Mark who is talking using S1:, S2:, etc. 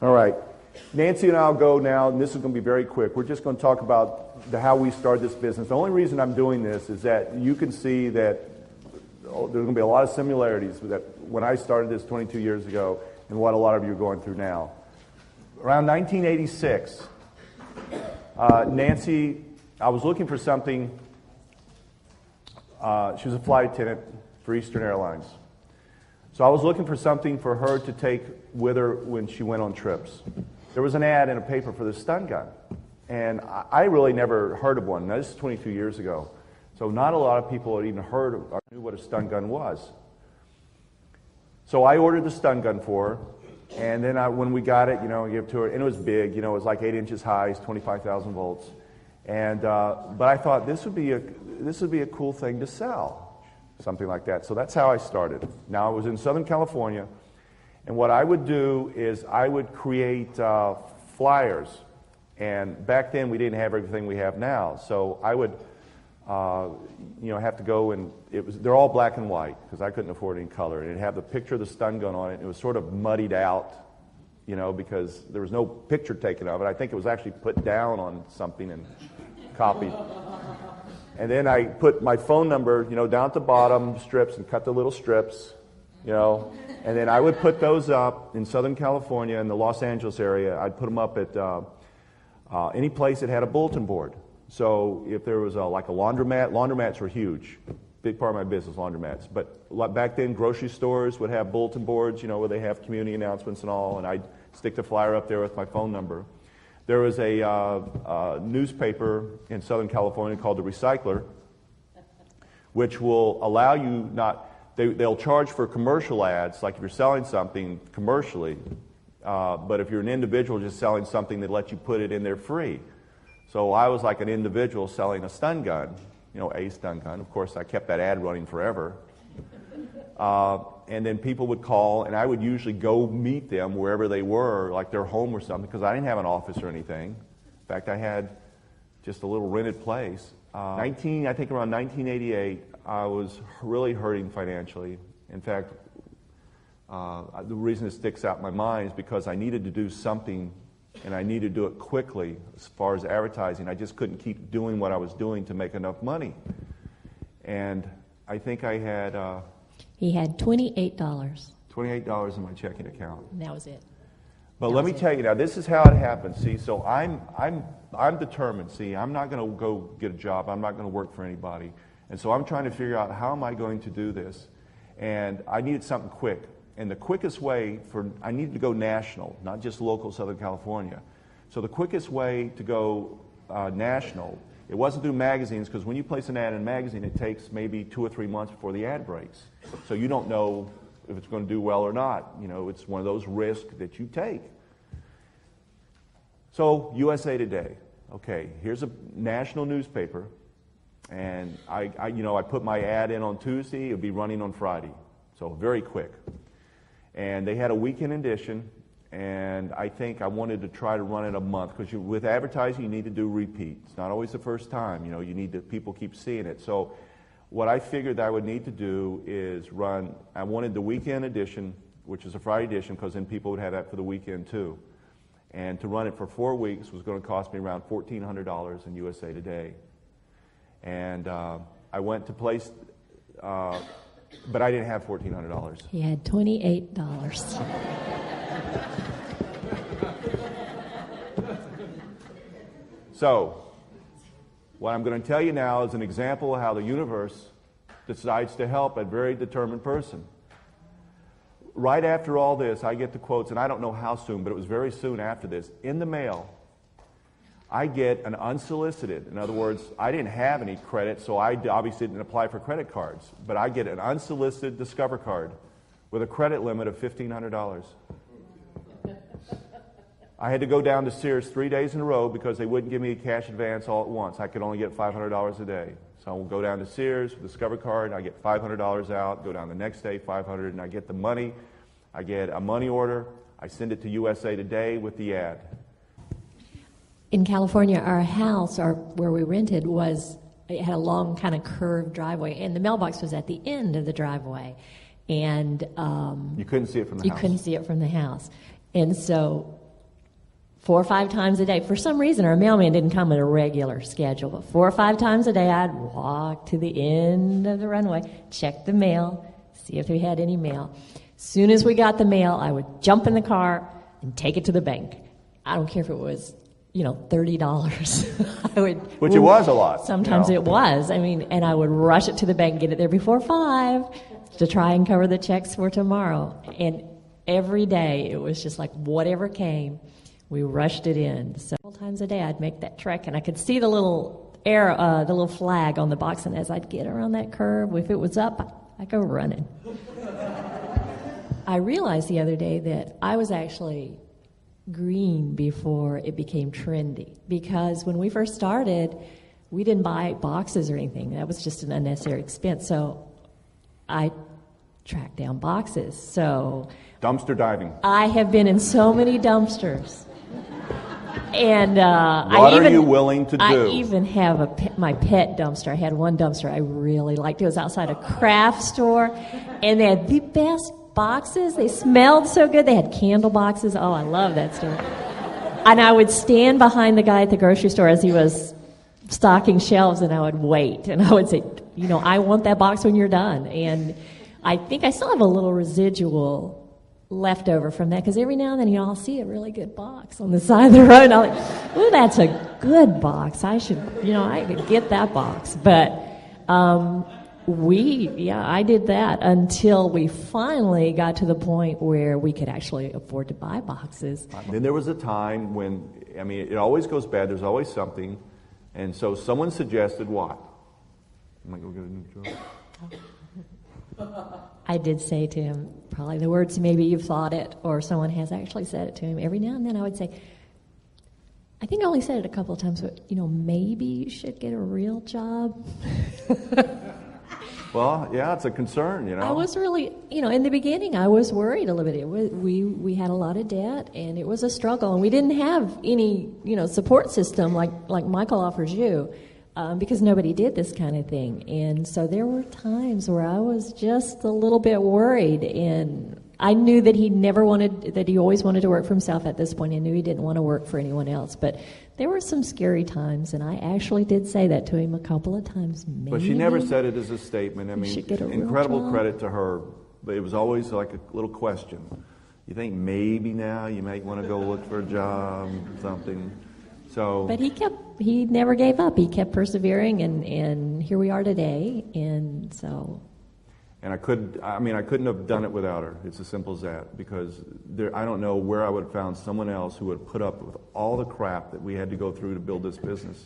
S1: All right. Nancy and I will go now, and this is going to be very quick. We're just going to talk about how we started this business. The only reason I'm doing this is that you can see that there's going to be a lot of similarities with that when I started this 22 years ago and what a lot of you are going through now. Around 1986, Nancy, I was looking for something. She was a flight attendant for Eastern Airlines. So I was looking for something for her to take with her when she went on trips. There was an ad in a paper for this stun gun, and I really never heard of one. Now, this is 22 years ago, so not a lot of people had even heard of or knew what a stun gun was. So I ordered the stun gun for her, and then when we got it, I gave it to her, and it was big. It was like 8 inches high, it's 25,000 volts, and but I thought this would be a cool thing to sell, something like that. So that's how I started. Now I was in Southern California. And what I would do is I would create flyers. And back then we didn't have everything we have now. So I would, have to go and they're all black and white because I couldn't afford any color. And it'd have the picture of the stun gun on it. And it was sort of muddied out, because there was no picture taken of it. I think it was actually put down on something and copied. And then I put my phone number, down at the bottom strips and cut the little strips, And then I would put those up in Southern California, in the Los Angeles area. I'd put them up at any place that had a bulletin board. So if there was like a laundromat, laundromats were huge. Big part of my business, laundromats. But back then, grocery stores would have bulletin boards, where they have community announcements and all, and I'd stick the flyer up there with my phone number. There was a newspaper in Southern California called The Recycler, which will allow you not... They'll charge for commercial ads, like if you're selling something commercially, but if you're an individual just selling something, they let you put it in there free. So I was like an individual selling a stun gun, a stun gun. Of course, I kept that ad running forever. And then people would call, and I would usually go meet them wherever they were, like their home or something, because I didn't have an office or anything. In fact, I had just a little rented place. I think around 1988, I was really hurting financially. In fact, the reason it sticks out in my mind is because I needed to do something, and I needed to do it quickly as far as advertising. I just couldn't keep doing what I was doing to make enough money. And I think I had...
S2: he had $28.
S1: $28 in my checking account.
S2: And that was it.
S1: But let me tell you now, this is how it happened. See, so I'm determined. See, I'm not going to go get a job. I'm not going to work for anybody. And so I'm trying to figure out how am I going to do this. And I needed something quick. And the quickest way I needed to go national, not just local Southern California. So the quickest way to go national, it wasn't through magazines, because when you place an ad in a magazine, it takes maybe 2 or 3 months before the ad breaks. So you don't know if it's going to do well or not. It's one of those risks that you take. So USA Today. Okay, here's a national newspaper. And I put my ad in on Tuesday. It would be running on Friday. So very quick. And they had a weekend edition. And I think I wanted to try to run it a month, because with advertising, you need to do repeat. It's not always the first time. You need to, people keep seeing it. So what I figured I would need to do is I wanted the weekend edition, which is a Friday edition, because then people would have that for the weekend too. And to run it for 4 weeks was going to cost me around $1,400 in USA Today. And I went to place, but I didn't have $1,400.
S2: He had $28.
S1: So, what I'm going to tell you now is an example of how the universe decides to help a very determined person. Right after all this, I get the quotes, and I don't know how soon, but it was very soon after this. In the mail, I get an unsolicited, in other words, I didn't have any credit, so I obviously didn't apply for credit cards, but I get an unsolicited Discover card with a credit limit of $1,500. I had to go down to Sears 3 days in a row because they wouldn't give me a cash advance all at once. I could only get $500 a day. So I will go down to Sears with Discover card, I get $500 out, go down the next day, $500, and I get the money. I get a money order. I send it to USA Today with the ad.
S2: In California, our house, where we rented, it had a long kind of curved driveway, and the mailbox was at the end of the driveway. And
S1: you couldn't see it from the house.
S2: You couldn't see it from the house. And so 4 or 5 times a day. For some reason, our mailman didn't come at a regular schedule, but 4 or 5 times a day, I'd walk to the end of the runway, check the mail, see if we had any mail. As soon as we got the mail, I would jump in the car and take it to the bank. I don't care if it was, $30.
S1: Which it was a lot.
S2: Sometimes it was. And I would rush it to the bank and get it there before 5 to try and cover the checks for tomorrow. And every day, it was just like whatever came, we rushed it in. Several times a day, I'd make that trek, and I could see the little the little flag on the box, and as I'd get around that curve, if it was up, I'd go running. I realized the other day that I was actually green before it became trendy, because when we first started, we didn't buy boxes or anything. That was just an unnecessary expense. So I tracked down boxes. So
S1: dumpster diving.
S2: I have been in so many dumpsters. And
S1: what are you willing to do?
S2: I even have my pet dumpster. I had one dumpster I really liked. It was outside a craft store, and they had the best boxes. They smelled so good. They had candle boxes. Oh, I love that store. And I would stand behind the guy at the grocery store as he was stocking shelves, and I would wait. And I would say, I want that box when you're done. And I think I still have a little residual left over from that, because every now and then, I'll see a really good box on the side of the road, and I'll like, ooh, that's a good box. I should, I could get that box. But I did that until we finally got to the point where we could actually afford to buy boxes.
S1: Then there was a time when, it always goes bad. There's always something. And so someone suggested what? I'm going to go get a new job.
S2: I did say to him, probably the words, maybe you've thought it, or someone has actually said it to him. Every now and then I would say, I think I only said it a couple of times, but, maybe you should get a real job.
S1: Well, yeah, it's a concern,
S2: I was really, in the beginning, I was worried a little bit. We had a lot of debt, and it was a struggle, and we didn't have any, support system like Michael offers you, because nobody did this kind of thing. And so there were times where I was just a little bit worried, and I knew that he always wanted to work for himself at this point. I knew he didn't want to work for anyone else, but there were some scary times, and I actually did say that to him a couple of times. Maybe
S1: but she never said it as a statement. Incredible credit to her, but it was always like a little question. You think maybe now you might want to go look for a job, something. So,
S2: but he never gave up. He kept persevering, and here we are today. And so,
S1: and I couldn't have done it without her. It's as simple as that, because I don't know where I would have found someone else who would put up with all the crap that we had to go through to build this business.